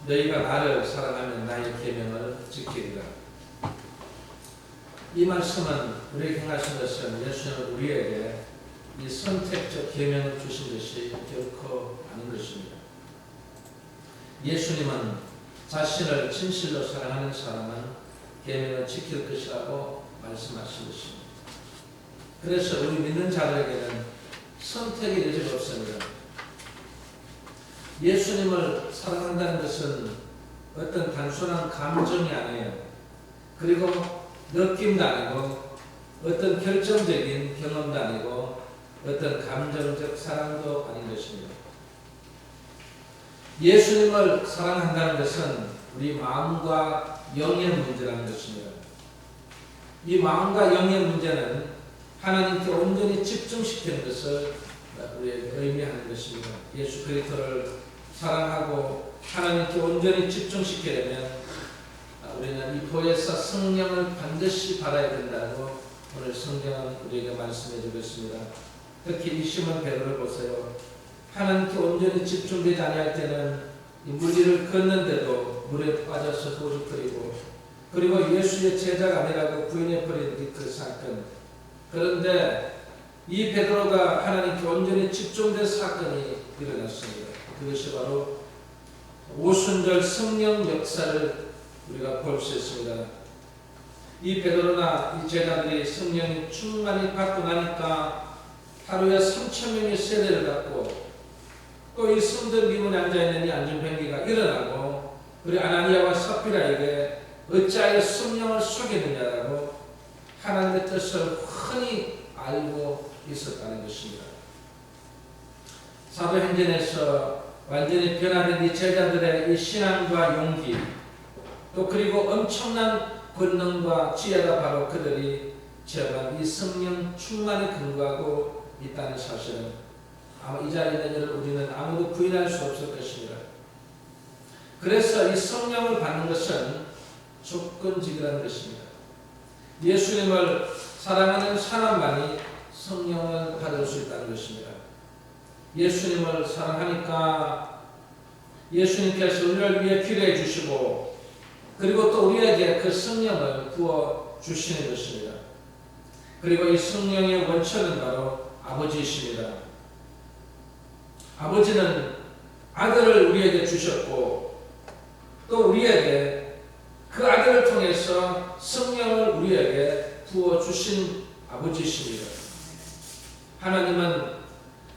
너희가 나를 사랑하면 나의 계명을 지키리라. 이 말씀은 우리에게 행하신 것은 예수님은 우리에게 이 선택적 계명을 주신 것이 결코 아닌 것입니다. 예수님은 자신을 진실로 사랑하는 사람은 계명을 지킬 것이라고 말씀하신 것입니다. 그래서 우리 믿는 자들에게는 선택의 여지가 없습니다. 예수님을 사랑한다는 것은 어떤 단순한 감정이 아니에요. 그리고 느낌도 아니고 어떤 결정적인 경험도 아니고 어떤 감정적 사랑도 아닌 것입니다. 예수님을 사랑한다는 것은 우리 마음과 영의 문제라는 것입니다. 이 마음과 영의 문제는 하나님께 온전히 집중시키는 것을 우리에게 의미하는 것입니다. 예수 그리스도를 사랑하고 하나님께 온전히 집중시키려면 우리는 이 보혜사 성령을 반드시 받아야 된다고 오늘 성경은 우리에게 말씀해 주고 있습니다. 특히 이 시몬 베드로를 보세요. 하나님께 온전히 집중되지 아니할 때는 이 물길을 걷는데도 물에 빠져서 허우적거리고 그리고 예수의 제자가 아니라고 부인해버린 그 사건. 그런데 이 베드로가 하나님께 온전히 집중된 사건이 일어났습니다. 그것이 바로 오순절 성령 역사를 우리가 볼 수 있습니다. 이 베드로나 이 제자들이 성령이 충만히 받고 나니까 하루에 3,000명의 세례를 받고 또 이 성전 미문에 앉아있는 이 안전병기가 일어나고 우리 아나니아와 사피라에게 어찌하여 성령을 속이느냐라고 하나님의 뜻을 흔히 알고 있었다는 것입니다. 사도행전에서 완전히 변화된 이 제자들의 이 신앙과 용기 또 그리고 엄청난 권능과 지혜가 바로 그들이 체험한 이 성령 충만에 근거하고 있다는 사실은 아마 이 자리에 있는 여러분 우리는 아무도 부인할 수 없을 것입니다. 그래서 이 성령을 받는 것은 조건적이라는 것입니다. 예수님을 사랑하는 사람만이 성령을 받을 수 있다는 것입니다. 예수님을 사랑하니까 예수님께서 우리를 위해 기도해 주시고 그리고 또 우리에게 그 성령을 부어 주시는 것입니다. 그리고 이 성령의 원천은 바로 아버지이십니다. 아버지는 아들을 우리에게 주셨고 또 우리에게 그 아들을 통해서 성령을 우리에게 부어 주신 아버지이십니다. 하나님은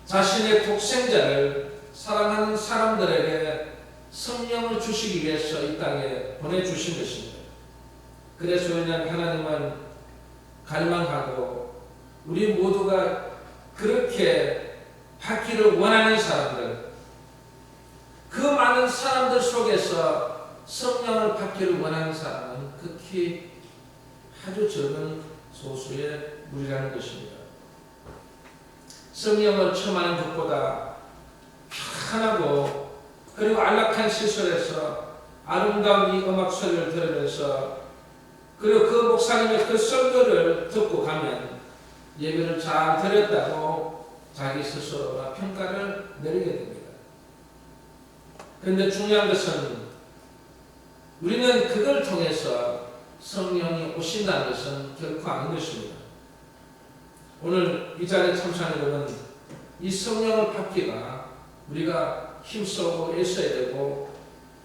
자신의 독생자를 사랑하는 사람들에게 성령을 주시기 위해서 이 땅에 보내주신 것입니다. 그래서 우리는 하나님은 갈망하고 우리 모두가 그렇게 받기를 원하는 사람들, 그 많은 사람들 속에서 성령을 받기를 원하는 사람은 극히 아주 적은 소수의 무리라는 것입니다. 성령을 체험하는 것보다 편하고 그리고 안락한 시설에서 아름다운 이 음악 소리를 들으면서 그리고 그 목사님의 그 설교를 듣고 가면 예배를 잘 드렸다고 자기 스스로가 평가를 내리게 됩니다. 그런데 중요한 것은 우리는 그걸 통해서 성령이 오신다는 것은 결코 아닌 것입니다. 오늘 이 자리에 참석하는 여러분, 이 성령을 받기가 우리가 힘쓰고 애써야 되고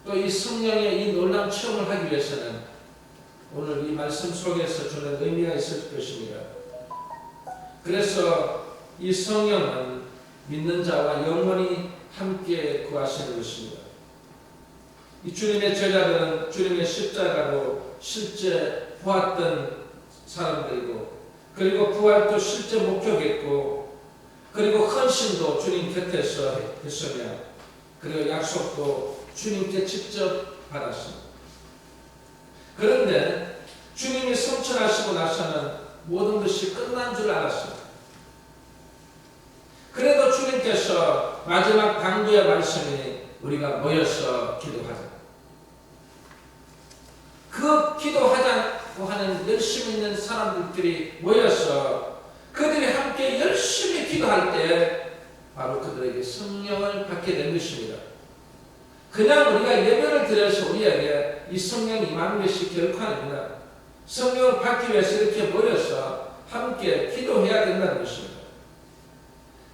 또 이 성령의 이 놀라운 체험을 하기 위해서는 오늘 이 말씀 속에서 주는 의미가 있을 것입니다. 그래서 이 성령은 믿는 자와 영원히 함께 구하시는 것입니다. 이 주님의 제자들은 주님의 십자가로 실제 보았던 사람들이고 그리고 부활도 실제 목격했고 그리고 헌신도 주님 곁에서 했으며 그리고 약속도 주님께 직접 받았습니다. 그런데 주님이 성천하시고 나서는 모든 것이 끝난 줄 알았습니다. 그래도 주님께서 마지막 당부의 말씀이 우리가 모여서 기도하자. 그 기도하자고 하는 열심히 있는 사람들끼리 모여서 그들이 함께 열심히 기도할 때 바로 그들에게 성령을 받게 된 것입니다. 그냥 우리가 예배를 드려서 우리에게 이 성령이 임하는 것이 결코 아닙니다. 성령을 받기 위해서 이렇게 모여서 함께 기도해야 된다는 것입니다.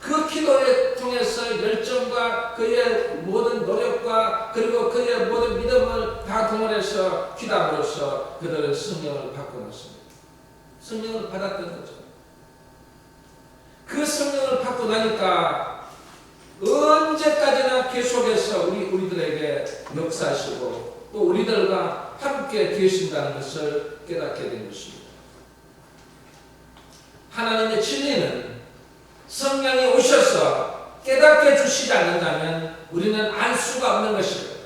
그 기도에 통해서 열정과 그의 모든 노력과 그리고 그의 모든 믿음을 다 동원해서 기도함으로써 그들은 성령을 받고 났습니다. 성령을 받았던 거죠. 그 성령을 받고 나니까 언제까지나 계속해서 우리들에게 역사하시고 또 우리들과 함께 계신다는 것을 깨닫게 된 것입니다. 하나님의 진리는 성령이 오셔서 깨닫게 주시지 않는다면 우리는 알 수가 없는 것입니다.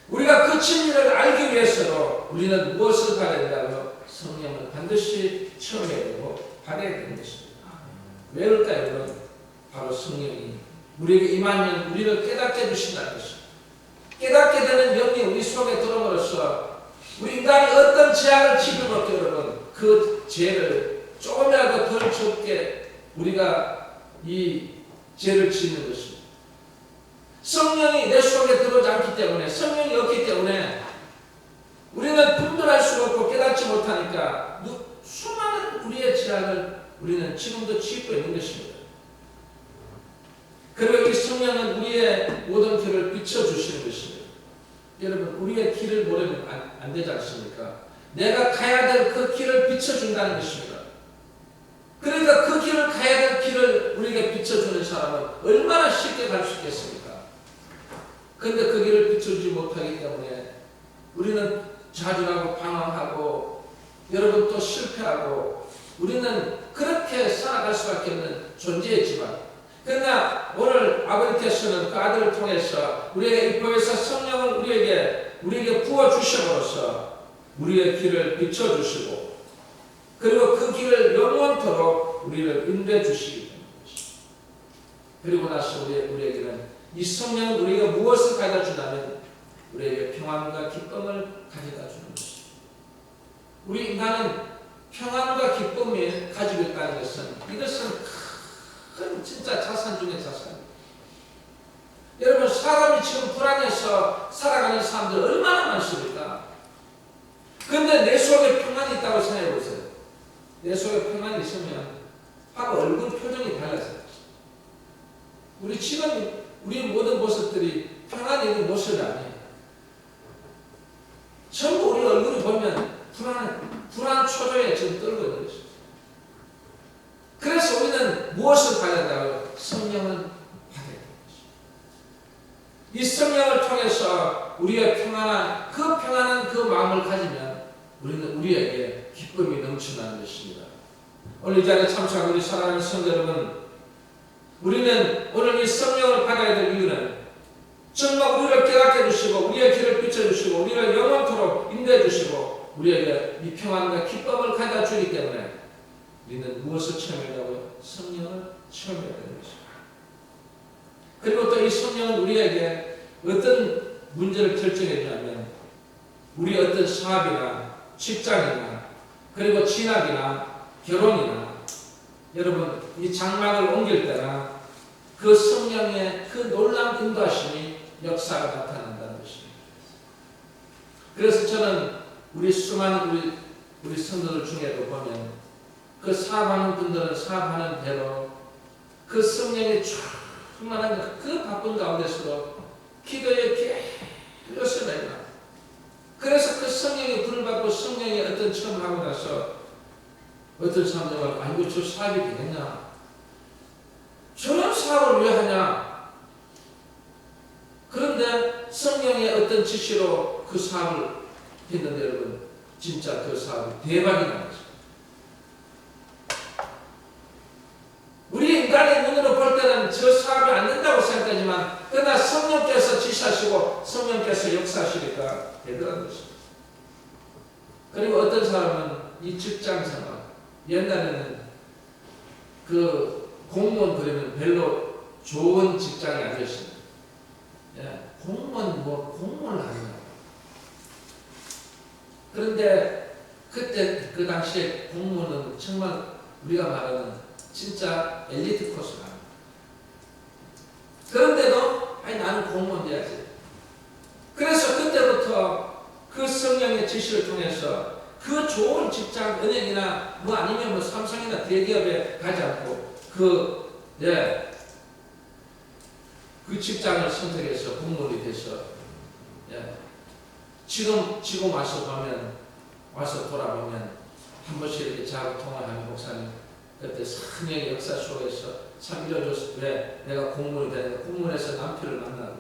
우리가 그 진리를 알기 위해서로 우리는 무엇을 받아야 된다고요? 성령을 반드시 체험해야 되고 받아야 되는 것입니다. 왜일까요, 여러분? 바로 성령이 우리에게 임하면 우리를 깨닫게 해주신다는 것입니다. 깨닫게 되는 영이 우리 속에 들어옴으로써 우리 인간이 어떤 죄악을 지금밖에 여러분 그 죄를 조금이라도 덜 적게 우리가 이 죄를 짓는 것입니다. 성령이 내 속에 들어오지 않기 때문에 성령이 없기 때문에 우리는 분별할 수가 없고 깨닫지 못하니까 수많은 우리의 죄악을 우리는 지금도 짓고 있는 것입니다. 그리고 이 성령은 우리의 모든 길을 비춰주시는 것입니다. 여러분 우리의 길을 모르면 안 되지 않습니까? 내가 가야 될 그 길을 비춰준다는 것입니다. 그러니까 그 길을 가야 될 길을 우리에게 비춰주는 사람은 얼마나 쉽게 갈 수 있겠습니까? 그런데 그 길을 비춰주지 못하기 때문에 우리는 좌절하고 방황하고 여러분 또 실패하고 우리는 그렇게 살아갈 수밖에 없는 존재이지만 그러나 오늘 아버지께서는 그 아들을 통해서 우리에게 입법에서 성령을 우리에게 부어주심으로써 우리의 길을 비춰주시고 그리고 그 길을 영원토록 우리를 인도해 주시기 때문에 그리고 나서 우리에게는 이 성령은 우리가 무엇을 가져다 주냐면 우리에게 평안과 기쁨을 가져다 주는 것입니다. 우리 인간은 평안과 기쁨을 가지고 있다는 것은 이것은 큰 진짜 자산 중의 자산입니다. 여러분 사람이 지금 불안해서 살아가는 사람들 얼마나 많습니까? 그런데 내 속에 평안이 있다고 생각해 보세요. 내 속에 평안이 있으면 하고 얼굴 표정이 달라져요. 우리 지금 우리 모든 모습들이 평안이 있는 모습이 아니에요. 전부 우리 얼굴을 보면 불안 초조에 지금 떨고 있는 것입니다. 그래서 우리는 무엇을 받아야 된다고요? 성령을 받아야 되는 것입니다. 이 성령을 통해서 우리의 평안한 그 마음을 가지면 우리는 우리에게 기쁨이 넘쳐나는 것입니다. 오늘 이 자리에 참석한 우리 사랑하는 성도 여러분, 우리는 오늘 이 성령을 받아야 될 이유는 정말 우리를 깨닫게 해주시고 우리의 길을 비춰주시고 우리를 영원토록 인도해 주시고 우리에게 이 평안과 기쁨을 가져다 주기 때문에 우리는 무엇을 체험해야 하고요? 성령을 체험해야 되는 것입니다. 그리고 또 이 성령은 우리에게 어떤 문제를 결정해 주냐면 우리 어떤 사업이나 직장이나 그리고 진학이나 결혼이나 여러분 이 장막을 옮길 때나 그 성령의 그 놀라운 인도하심이 역사가 나타난다는 것입니다. 그래서 저는 우리 수많은 우리 성도들 중에도 보면 그 사업하는 분들은 사업하는 대로 그 성령이 충만한 그 바쁜 가운데서도 기도에 계속 내가 그래서 그 성령이 불을 받고 성령이 어떤 체험을 하고 나서 어떤 사람들은 아이고 저 사업이 되겠냐 저런 사업을 왜 하냐 그런데 성령의 어떤 지시로 그 사업을 했는데 여러분 진짜 그 사업이 대박이 나는 것입니다. 우리 인간의 눈으로 볼 때는 저 사업이 안 된다고 생각하지만 그러나 성령께서 지시하시고 성령께서 역사하시니까 되더라는 것입니다. 그리고 어떤 사람은 이 직장 생활 옛날에는 그 공무원 그러면 별로 좋은 직장이 아니었습니다. 예, 공무원을 하냐. 그런데 그때 그 당시에 공무원은 정말 우리가 말하는 진짜 엘리트 코스가 그런데도 아니 나는 공무원 돼야지. 그래서 그때부터 그 성령의 지시를 통해서 그 좋은 직장, 은행이나 뭐 아니면 뭐 삼성이나 대기업에 가지 않고 그 직장을 선택해서 공무원이 돼서 지금 와서 돌아보면 한 번씩 이렇게 자고 통화하는 목사님 그때 성령의 역사 속에서 참 이뤄줘서 왜 내가 공무원이 되는가 공무원에서 남편을 만나고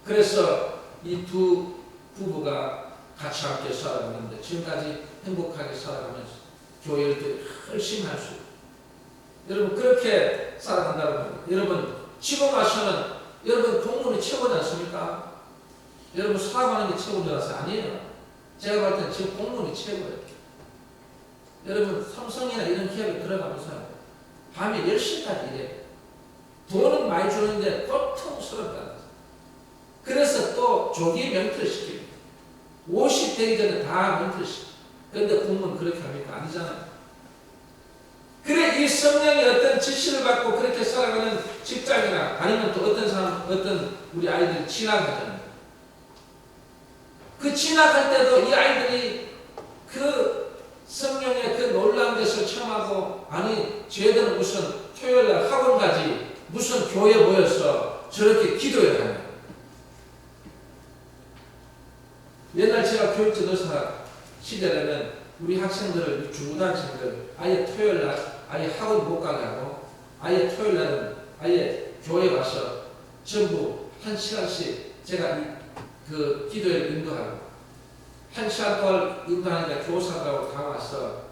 그래서 이 두 부부가 같이 함께 살아가는데 지금까지 행복하게 살아가면서 교회를 열심히 할 수 있고 여러분 그렇게 살아간다고 합니다. 여러분 지금 와서는 여러분 공무원이 최고지 않습니까? 여러분 사업하는 게 최고인 줄 알아서 아니에요. 제가 볼 때는 지금 공무원이 최고예요. 여러분 삼성이나 이런 기업에 들어가면서 밤에 10시까지 일해요. 돈은 많이 주는데 고통스럽다. 그래서 또 조기 명퇴를 시킵니다. 50 되기 전에 다 명퇴를 시킵니다. 그런데 공무원 그렇게 합니까? 아니잖아요. 그래 이 성령의 어떤 지시를 받고 그렇게 살아가는 직장이나 아니면 또 어떤 사람 어떤 우리 아이들이 진학하잖아요. 그 진학할 때도 이 아이들이 그 성령의 그 놀라운 것을 체험하고 아니 쟤들은 무슨 토요일날 학원 가지 무슨 교회 모여서 저렇게 기도해야 하냐. 옛날 제가 교육지도사 시절에는 우리 학생들을 중고등학생들 아예 토요일날 아예 학원 못 가게 하고 아예 토요일날은 아예 교회 와서 전부 1시간씩 제가 그 기도회를 인도하고 1시간 동안 인도하니까 교사들하고 다 와서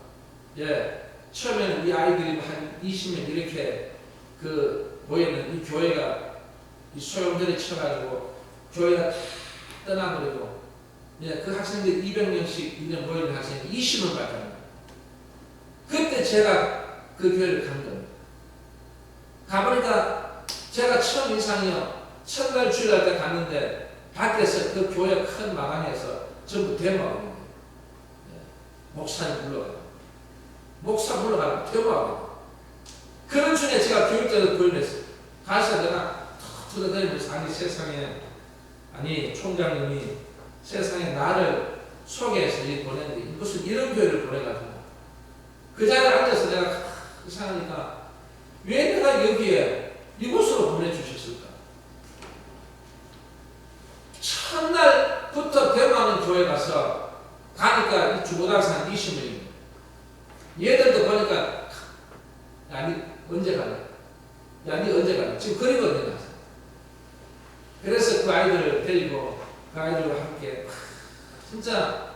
처음에는 우리 아이들이 한 20명 이렇게 그 모여있는 이 교회가 이 소용돌이 쳐가지고 교회가 다 떠나버리고 그 학생들 200명씩 1년 모이는 학생이 20명밖에 안 돼요. 그때 제가 그 교회를 간 겁니다. 가보니까 제가 처음 인상이요. 첫날 주일날 때 갔는데 밖에서 그 교회 큰 마당에서 전부 대모하고 목사님 불러가요. 목사 불러가고 대모하고 그런 중에 제가 교육자를 보여냈어요. 가서 내가 투덜거리면서 아니 세상에 아니 총장님이 세상에 나를 소개해서 보냈는데 무슨 이런 교회를 보내가지고 그 자리에 앉아서 내가 이상하니까 왜 내가 여기에 이곳으로 보내주셨을까? 첫날부터 대모하는 교회 가서 가니까 이 중고등학생 한 20명입니다. 얘들도 보니까 야, 니 언제 가냐? 야, 니 언제 가냐? 지금 그리고 언제 가냐? 그래서 그 아이들을 데리고 그 아이들과 함께 진짜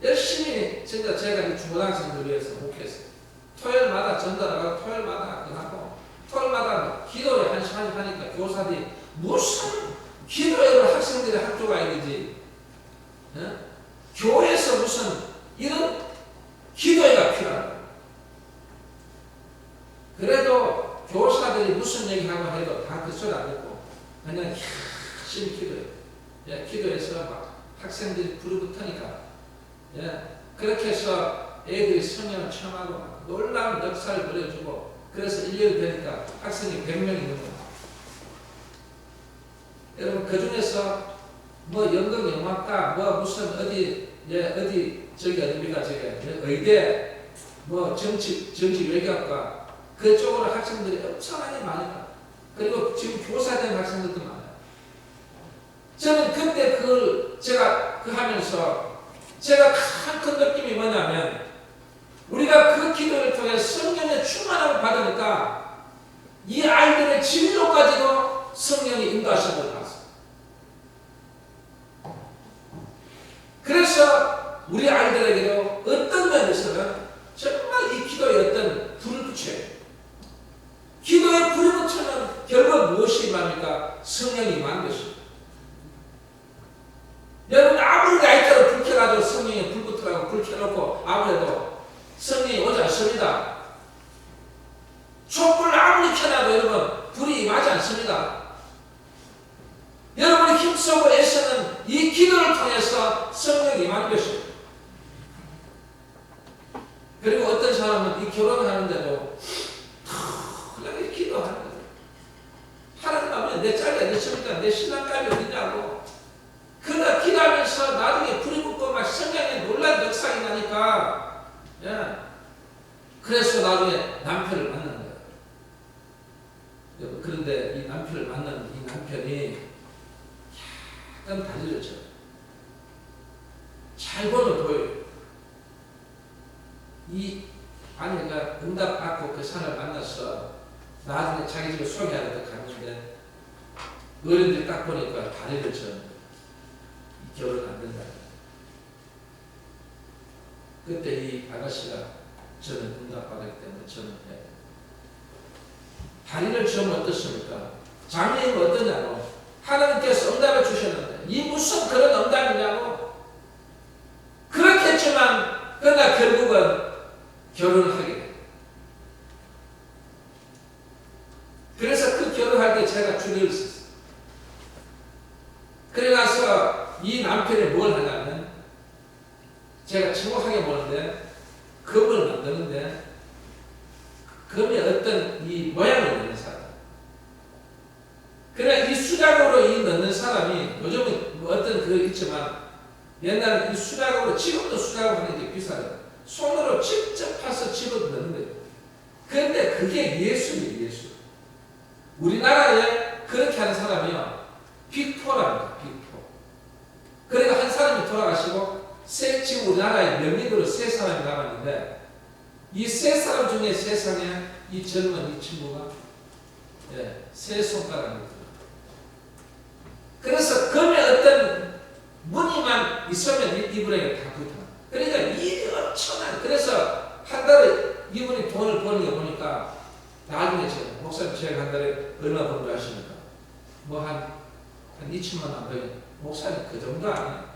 열심히 진짜 제가 이 중고등학생들 위해서 목회했어요. 토요일마다 전달하고 토요일마다 하고 토요일마다 기도회 1시간씩 하니까 교사들이 무슨 기도회를 학생들이 학교 가야 되지 교회에서 무슨 이런 기도회가 필요하다. 그래도 교사들이 무슨 얘기하고 해도 다 그 소리 안 듣고 그냥 열심히 기도해. 기도해서 막 학생들이 부르붙으니까 그렇게 해서 애들이 성령을 체험하고 막 놀라운 역사를 보여주고 그래서 1년이 되니까 학생이 100명이 있는 거예요. 여러분 그 중에서 뭐 연극 영화과 뭐 무슨 어디 저기 어디입니까 저기 의대 뭐 정치 외교학과 그쪽으로 학생들이 엄청나게 많아요. 그리고 지금 교사된 학생들도 많아요. 저는 그때 그걸 제가 하면서 제가 큰 느낌이 뭐냐면 우리가 그 기도를 통해 성령의 충만함을 받으니까 이 아이들의 진로까지도 성령이 인도하심을 봤어요. 그래서 우리 아이들에게도 어떤 면에서는 정말 이 기도에 어떤 불을 붙여요. 기도에 불이 붙으면 결국 무엇이 임합니까? 성령이 임하는 것입니다. 여러분 아무리 라이터로 불 켜가지고 성령이 불 붙으라고 불 켜놓고 아무래도 성령이 오지 않습니다. 촛불을 아무리 켜놔도 여러분 불이 임하지 않습니다. 여러분이 힘쓰고 애쓰는 이 기도를 통해서 성령이 임하는 것입니다. 그리고 어떤 사람은 이 결혼하는데도 그냥 기도하는 거예요. 하나님 아버지 내 짝이 어딨습니까? 있으니까 내 신랑감이 어디냐고. 그러다 기도하면서 나중에 불이 붙고 막 성령에 놀란 역사가 나니까, 예. 그래서 나중에 남편을 만난 거예요. 그런데 이 남편을 만난 이 남편이 약간 다리를 쳐. 잘 보면 보여요. 이 아내가 응답받고 그 사람을 만나서 나중에 자기 집을 소개하러 갔는데 어른들이 딱 보니까 다리를 쳐. 결혼 안 된다. 그때 이 아가씨가 저는 응답받았기 때문에 저는 다리를 치면 어떻습니까? 장래는 어떠냐고. 하나님께서 응답을 주셨는데 이 무슨 그런 응답이냐고. 그렇겠지만 그러나 결국은 결혼을 하게 돼요. 그래서 그 결혼할 때 제가 줄을 섰어요. 그래 나서 이 남편이 뭘 하냐면 제가 정확하게 보는데 금을 만드는데 금의 어떤 이 모양을 내는 사람. 그래 이 수작으로 이 넣는 사람이 요즘은 뭐 어떤 그거 있지만 옛날에 이 수작으로 지금도 수작으로 하는 게 비싸요. 손으로 직접 파서 집어 넣는 거예요. 그런데 그게 예술이에요. 예술. 우리나라에 그렇게 하는 사람이요. 빅포랍니다. 빅포. 그러니까 한 사람이 돌아가시고 지금 우리나라에 명의로 세 사람이 남았는데 이 세 사람 중에 세상에 이 젊은 이 친구가 세 손가락입니다. 그래서 금의 어떤 무늬만 있으면 이분에게 다 붙어. 그러니까 일이 엄청난. 그래서 한 달에 이분이 돈을 버는 거 보니까 나중에 제가 목사님 제가 한 달에 얼마 버는 줄 아십니까? 뭐 한 2천만 원 안 버요. 목사님 그 정도 아니에요.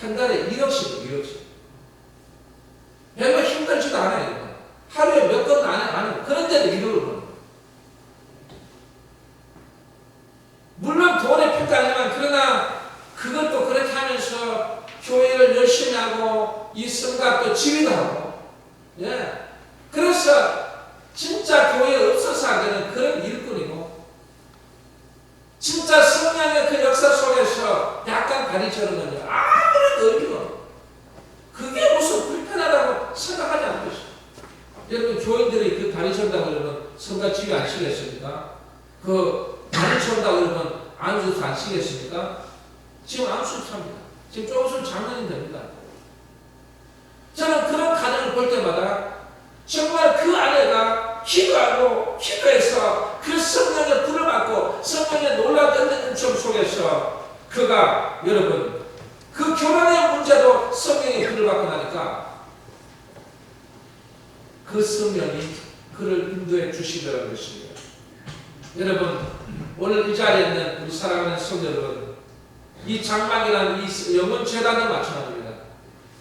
한 달에 1억씩, 1억씩. 별로 힘들지도 않아요. 하루에 몇 건 안 해요. 그런데도 1억을 버는. 물론 돈에 평가하지만 그러나 그것도 그렇게 하면서 교회를 열심히 하고 이 성가도 지휘도 하고 그래서 진짜 교회에 없어서 안 되는 그런 일꾼이고 진짜 성령의 그 역사 속에서 약간 다리처럼 건요 아무런 의미가 없어요. 그게 무슨 불편하다고 생각하지 않겠어요. 여러분 교인들이 그 다리처럼다고 그러면 성가 지휘 안 시겠습니까? 그 다리처럼다고 그러면 안수도 안 시겠습니까? 지금 안수 찹니다. 지금 조금 있으면 장난이 됩니다. 저는 그런 가정을 볼 때마다 정말 그 아내가 기도하고 기도해서 그 성령의 불을 받고 성령의 놀라운 은총 속에서 그가 여러분 그 결혼의 문제도 성령의 불을 받고 나니까 그 성령이 그를 인도해 주시더라는 것입니다. 여러분 오늘 이 자리에 있는 우리 사랑하는 성도 여러분 이 장막이라는 이 영혼 재단에 마찬가지입니다.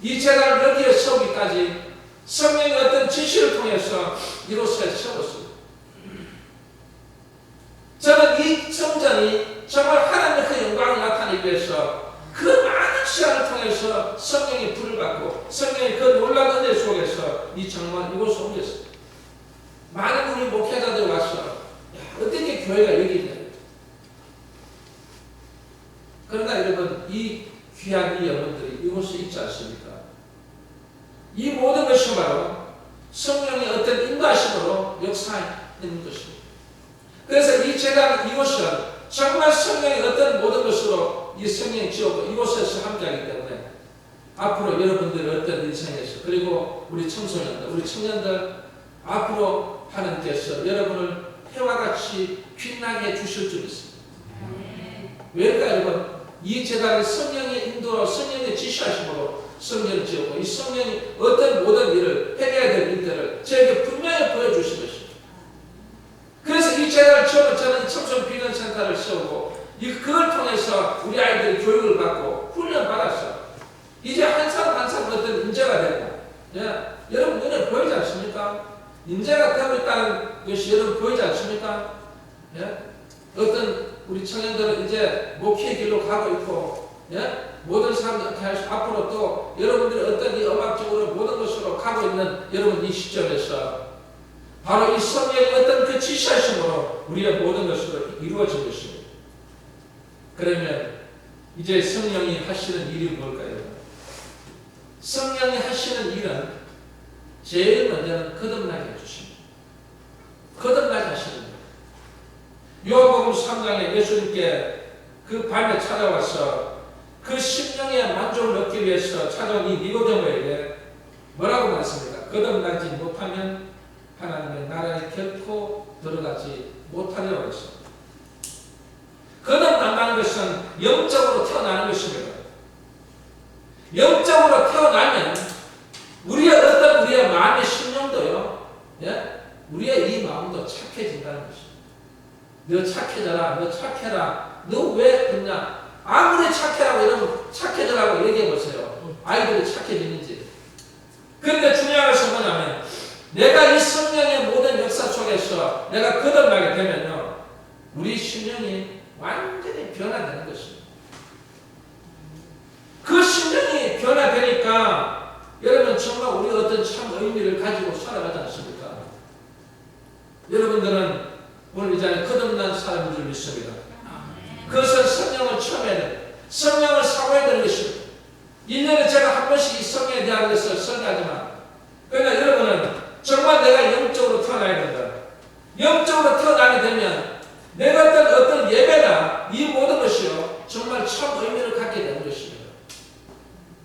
이 재단을 여기에 세우기까지 성령의 어떤 지시를 통해서 이곳에 세웠습니다. 저는 이 성전이 정말 하나님의 그 영광을 나타내기 위해서 그 많은 시간을 통해서 성령의 불을 받고 성령의 그 놀라운 은혜 속에서 이 장막 이곳을 옮겼습니다. 많은 우리 목회자들 와서 어떻게 교회가 여기 있냐. 그러나 여러분 이 귀한 이 영혼들이 이곳에 있지 않습니까? 이 모든 것이 바로 성령의 어떤 인도하심으로 역사하는 것입니다. 그래서 이 제단 이곳은 정말 성령의 어떤 모든 것으로 이 성령이 지었고 이곳에서 함께하기 때문에 앞으로 여러분들의 어떤 인생에서 그리고 우리 청소년들, 우리 청년들 앞으로 하나님께서 여러분을 해와 같이 빛나게 해주실 줄 믿습니다. 왜일까 여러분? 이 제단은 성령의 인도로 성령의 지시하심으로 성전을 지었고 이 성령이 어떤 모든 일을 해내야 될 일들을 저에게 분명히 보여주신 것입니다. 그래서 이 제단을 처음에 저는 청소년 비전센터를 세우고 그걸 통해서 우리 아이들이 교육을 받고 훈련 받았어. 이제 한 사람 한 사람 어떤 인재가 되고 여러분 눈에 보이지 않습니까? 인재가 되고 있다는 것이 여러분 보이지 않습니까? 어떤 우리 청년들은 이제 목회의 길로 가고 있고 모든 사람들 앞으로 또 여러분들이 어떤 이 음악적으로 모든 것으로 가고 있는 여러분 이 시점에서 바로 이 성령의 어떤 그 지시하심으로 우리의 모든 것으로 이루어진 것입니다. 그러면 이제 성령이 하시는 일이 뭘까요? 성령이 하시는 일은 제일 먼저는 거듭나게 해주십니다. 거듭나게 하시는 거예요. 요한복음 3장에 예수님께 그 밤에 찾아와서 그 심령의 만족을 얻기 위해서 찾아온 이 니고데모에게 뭐라고 말했습니까? 거듭나지 못하면 하나님의 나라에 결코 들어가지 못하리라고 했습니다. 거듭난다는 것은 영적으로 태어나는 것입니다. 영적으로 태어나면 우리의 마음의 심령도요, 예? 우리의 이 마음도 착해진다는 것입니다. 너 착해져라, 너 착해라, 너 왜 그러냐? 아무리 착해라고 이러면 착해져라고 얘기해 보세요. 아이들이 착해지는지. 그런데 중요한 것은 뭐냐면 내가 이 성령의 모든 역사 속에서 내가 거듭나게 되면요, 우리 심령이 완전히 변화되는 것입니다. 그 심령이 변화되니까 여러분 정말 우리 어떤 참 의미를 가지고 살아가지 않습니까? 여러분들은 오늘 이 자리에 거듭난 사람인 줄 믿습니다. 그것은 성령을 처음에는 성령을 사모해야 되는 것입니다. 1년에 제가 한 번씩 이 성령에 대한 것을 설교하지만, 그러니까 여러분은 정말 내가 영적으로 태어나야 된다. 영적으로 태어나게 되면 내가 어떤 예배나 이 모든 것이요 정말 참 의미를 갖게 되는 것입니다.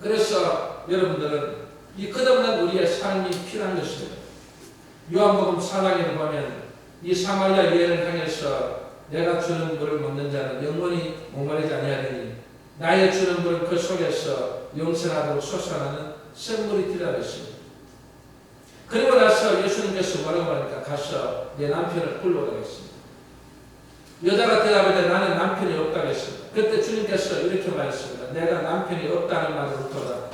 그래서 여러분들은 이 거듭난 우리의 삶이 필요한 것입니다. 요한복음 4장에 보면 이 사마리아 여인을 향해서 내가 주는 물을 먹는 자는 영원히 목마르지 아니하리니 나의 주는 물은 그 속에서 영생하도록 솟아나는 샘물이 되리라 했습니다. 그리고 나서 예수님께서 뭐라고 하니까 가서 내 남편을 불러오라고 했습니다. 여자가 대답하되 나는 남편이 없다고 했습니다. 그때 주님께서 이렇게 말했습니다. 내가 남편이 없다는 말로부터라.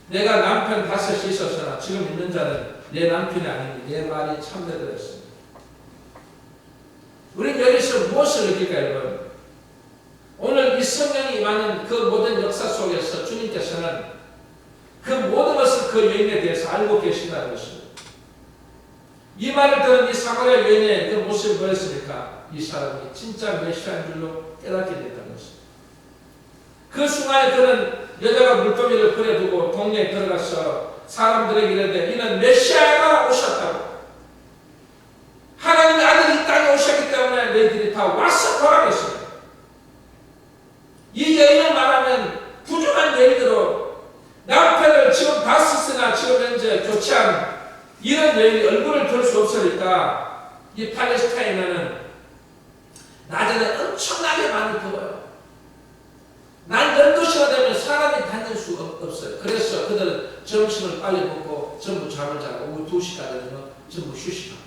내가 남편 5이 있었으나 지금 있는 자는 내 남편이 아니니 내 말이 참되더라 했습니다. 우리는 여기서 무엇을 느낄까요, 여러분? 오늘 이 성령이 임하는 그 모든 역사 속에서 주님께서는 그 모든 것을 그 여인에 대해서 알고 계신다는 것입니다. 이 말을 들은 이 사마리아 여인의 그 모습이 뭐였습니까? 이 사람이 진짜 메시아인 줄로 깨닫게 됐다는 것입니다. 그 순간에 그는 여자가 물동이를 꺼내두고 동네에 들어가서 사람들에게 이르되 이는 메시아가 오셨다고, 하나님의 아들이 이 땅에 오셨기 때문에 너희들이 다 와서 보라고 했습니다. 이 여인을 말하면 부정한 여인으로 남편을 지금 봤으나 지금 현재 교체한 이런 여인이 얼굴을 들 수 없으니까 이 팔레스타인에는 낮에는 엄청나게 많이 더워요. 날 12시가 되면 사람이 다닐 수 없어요. 그래서 그들은 점심을 빨리 먹고 전부 잠을 자고 오후 2시까지는 전부 휴식합니다.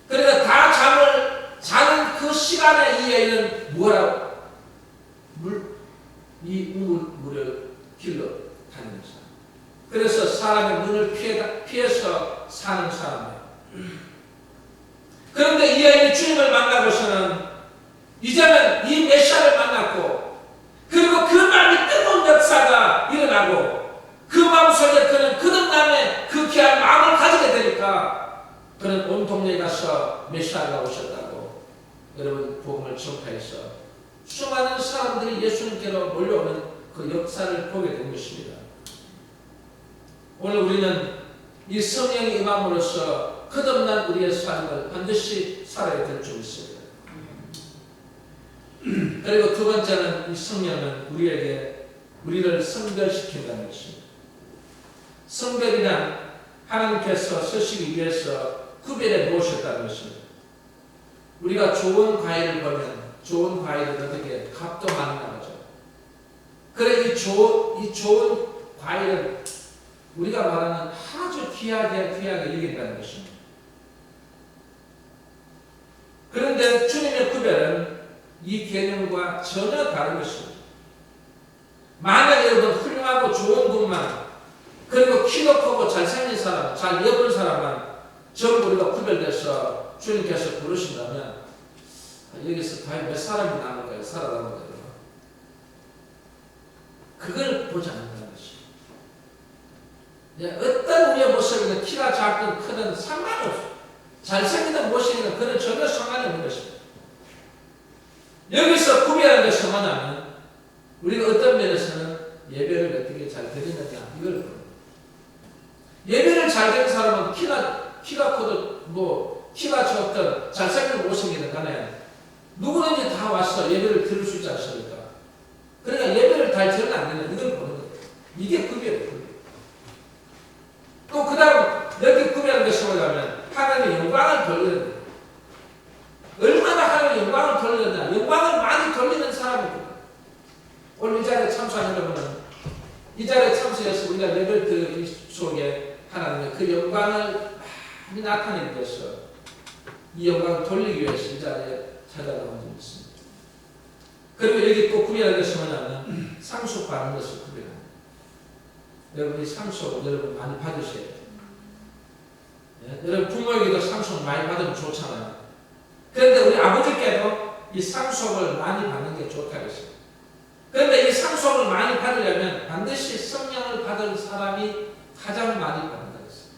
그러니까 다 잠을 자는 그 시간에 이 여인은 뭐라고? 이 우물을 길러 다니는 사람. 그래서 사람의 눈을 피해서 사는 사람이에요. 그런데 이 여인이 주님을 만나고서는 이제는 이 메시아를 만났고, 그리고 그 마음이 뜨거운 역사가 일어나고, 그 마음속에 그는 거듭남의 그 귀한 마음을 가지게 되니까 그는 온 동네에 가서 메시아가 오셨다고 여러분 복음을 전파해서 수많은 사람들이 예수님께로 몰려오는 그 역사를 보게 된 것입니다. 오늘 우리는 이 성령의 임함으로써 거듭난 우리의 삶을 반드시 살아야 될 줄 믿습니다. 그리고 두 번째는 이 성령은 우리를 성별시킨다는 것입니다. 성별이란 하나님께서 쓰시기 위해서 구별해 놓으셨다는 것입니다. 우리가 좋은 과일을 보면 좋은 과일은 어떻게 값도 많이 나가죠. 그래 이 좋은 과일은 우리가 말하는 아주 귀하게 여긴다는 것입니다. 그런데 주님의 구별은 이 개념과 전혀 다른 것입니다. 만약 여러분 훌륭하고 좋은 분만, 그리고 키도 크고 잘생긴 사람, 잘 예쁜 사람만 전부 우리가 구별돼서 주님께서 부르신다면 여기서 과연 몇 사람이 남을까요? 살아남을까요? 그걸 보지 않는다는 것입니다. 어떤 우리의 모습이든 키가 작든 크든 상관없어요. 잘생기든 못생기든 그는 전혀 상관이 없는 것입니다. 여기서 구별하는 것은 뭐냐면 우리가 어떤 면에서는 예배를 어떻게 잘 드리느냐 이걸 보는 거예요. 예배를 잘 드리는 사람은 키가 커도 키가 적든 잘생기든 못생기든 간에 누구든지 다 와서 예배를 들을 수 있지 않습니까? 그러니까 예배를 잘 드리면 안 되는 이걸 보는 거예요. 이게 구별이에요. 또 그 다음 여기 구별하는 것이 뭐냐면 하나님의 영광을 돌리는 거예요. 얼마나 하나님의 영광을 돌리느냐, 영광을 많이 돌리는 사람입니다. 오늘 이 자리에 참석한 여러분은 이 자리에 참석해서 우리가 예배를 드리는 속에 하나님의 그 영광을 많이 나타내기 위해서 이 영광을 돌리기 위해서 이 자리에 찾아나온 적이 있습니다. 그리고 여기 또 구별하는 것이 뭐냐면 상속 받는 것을 구별합니다. 여러분이 상속을 여러분 많이 받으셔야 돼요. 예? 여러분 부모에게도 상속 많이 받으면 좋잖아요. 그런데 우리 아버지께도 이 상속을 많이 받는 게 좋다고 했어요. 그런데 이 상속을 많이 받으려면 반드시 성령을 받은 사람이 가장 많이 받는다고 했어요.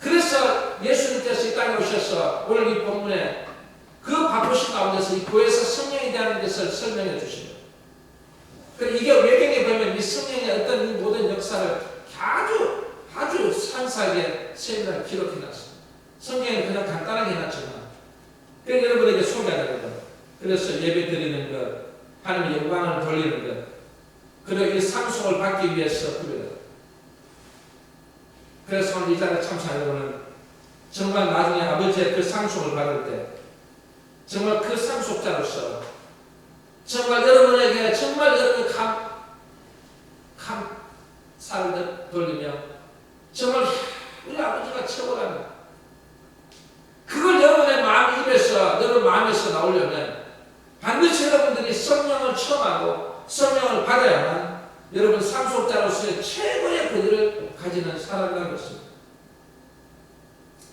그래서 예수님께서 이 땅에 오셔서 오늘 이 본문에 그 바쁘신 가운데서 이 교회에서 성령에 대한 것을 설명해 주십니다. 그리고 이게 외경에 보면 이 성령의 어떤 이 모든 역사를 아주 상세하게 세밀하게 기록해 놨습니다. 성경은 그냥 간단하게 해놨지만 그래서 여러분에게 소개하는 것, 그래서 예배 드리는 것, 하나님의 영광을 돌리는 것, 그리고 이 상속을 받기 위해서 그래요. 그래서 오늘 이 자리에 참석한 여러분은 정말 나중에 아버지의 그 상속을 받을 때 정말 그 상속자로서 정말 여러분에게 정말 여러분의 감사를 돌리며 정말 우리 아버지가 최고라는 그걸 여러분의 마음 입에서 여러분 마음에서 나오려면 반드시 여러분들이 성령을 체험하고 성령을 받아야만 여러분 상속자로서의 최고의 권위를 가지는 사람이라는 것입니다.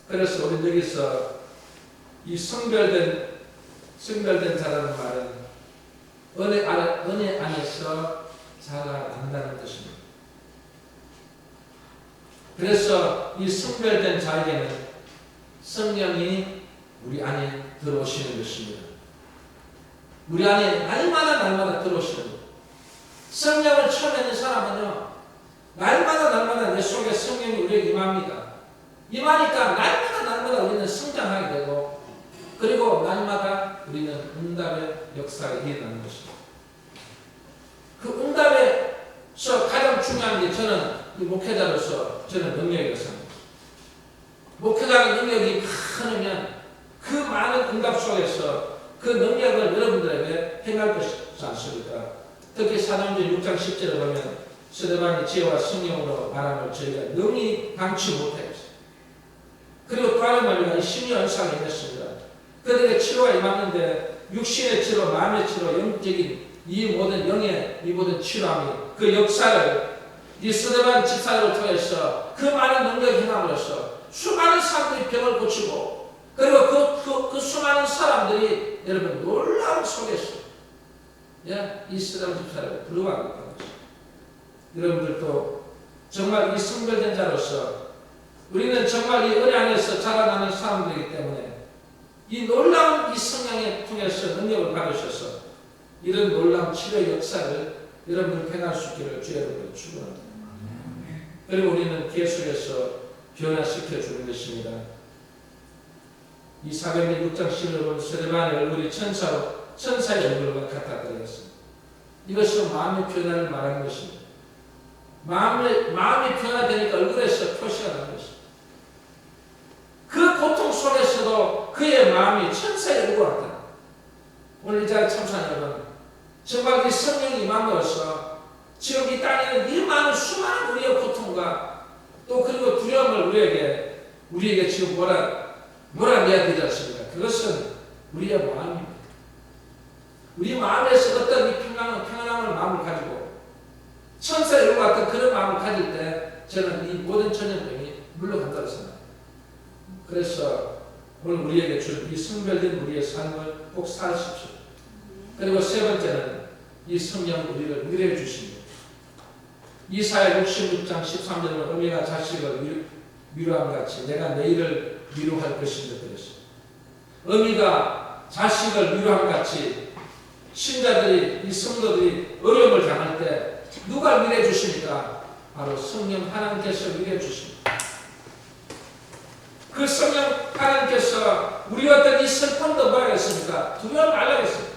그래서 우리 여기서 이 성별된 자라는 말은 은혜 안에서 자라난다는 것입니다. 그래서 이 성별된 자에게는 성령이 우리 안에 들어오시는 것입니다. 우리 안에 날마다 들어오시는 것. 성령을 처음 했는 사람은요, 날마다 내 속에 성령이 우리에게 임합니다. 임하니까 날마다 우리는 성장하게 되고, 그리고 날마다 우리는 응답의 역사가 일어나는 것입니다. 그 응답에서 가장 중요한 게 저는 목회자로서 저는 능력이라고 생각합니다. 목회자의 능력이 많으면 그 많은 응답 속에서 그 능력을 여러분들에게 행할 것이지 않습니까? 특히 사도행전 6장 10절에 보면 스데반이 지혜와 성령으로 말함을 저희가 능히 감치 못하였어요. 그리고 또 다른 말로 심리 현상이 있었습니다. 그들에게 치료가 임하는데 육신의 치료, 마음의 치료, 영적인 이 모든 영의 이 모든 치료함이 그 역사를 이 스데반 집사를 통해서 그 많은 능력이 행함으로써 수많은 사람들이 병을 고치고 그리고 그 수많은 사람들이 여러분 놀라운 속에서 이 스데반 집사를 부르고 있다는 것입니다. 여러분들도 정말 이 성별된 자로서 우리는 정말 이 은혜 안에서 자라나는 사람들이기 때문에 이 놀라운 이 성령에 통해서 능력을 받으셔서 이런 놀라운 치료 역사를 여러분들 행할 수 있기를 주의 이름으로 축원합니다. 그리고 우리는 계속해서 변화시켜 주는 것입니다. 이 사도행전 6장 10절을 보면 스데반의 얼굴이 천사의 얼굴과 같았더랬습니다. 이것은 마음의 변화를 말하는 것입니다. 마음이 변화되니까 얼굴에서 표시가 나는 것입니다. 그 고통 속에서도 그의 마음이 천사의 얼굴 같다. 오늘 이 자리에 참석한 여러분, 정말 이 성령이 임함으로써 지금 이 땅에는 이 많은 수많은 우리의 고통과 또 그리고 두려움을 우리에게 지금 몰아내야 되지 않습니까? 그것은 우리의 마음입니다. 우리 마음에서 어떤 이 평안함을 마음을 가지고 천사의 얼굴 같은 그런 마음을 가질 때 저는 이 모든 전염병이 물러간다고 생각합니다. 그래서 오늘 우리에게 주는 이 성별된 우리의 삶을 꼭 사십시오. 그리고 세 번째는 이 성령 우리를 위로해 주십니다. 이사야 66장 13절은 어미가 자식을 위로함 같이 내가 너희를 위로할 것이다 그랬습니다. 어미가 자식을 위로함 같이 신자들이, 이 성도들이 어려움을 당할 때 누가 위로해 주십니까? 바로 성령 하나님께서 위로해 주십니다. 그 성령 하나님께서 우리 어떤 이 슬픔도 뭐라 했습니까? 두려워 말라 했습니다.